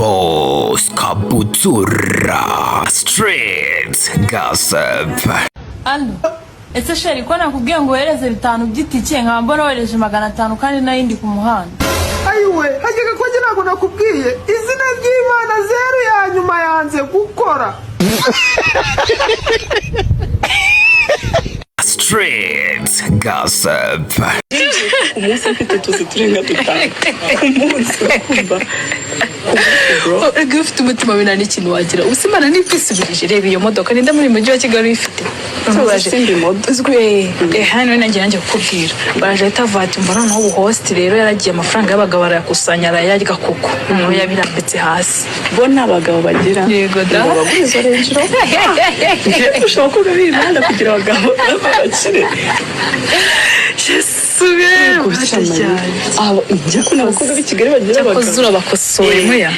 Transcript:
Boss Kabutura Street Gossip. Ando, ese sheri ko nakubwiye ngo uhereze 5 by'itike nkaba mbona wereje 500 kandi nayindi ku muhanda. Ayiwe, hagega ko ngira ngo nakubwiye izina ry'Imana zeru ya nyuma yanze gukora. Street Gossip. Umunsi mfite tuzi turenga dutanu umunsi kumva Ufite umutima binani ikintu wagira usimana n'ikwisubirije reba iyo modoka ninda muri mujyi wa Kigali ifite simbi modo uzwe hano nanjye kukubwira baraje tavati mbona no host rero yaragiye amafaranga y'abagabo barayakusanya arayarya kuko no yabirambitse hasi bo n'abagabo bagira yego da baguriza rero ushobora kuba bibanda kugira abagabo bakire Yesu we abo njya kuna abakobwa b'i Kigali bagira abagabo bakosoye muya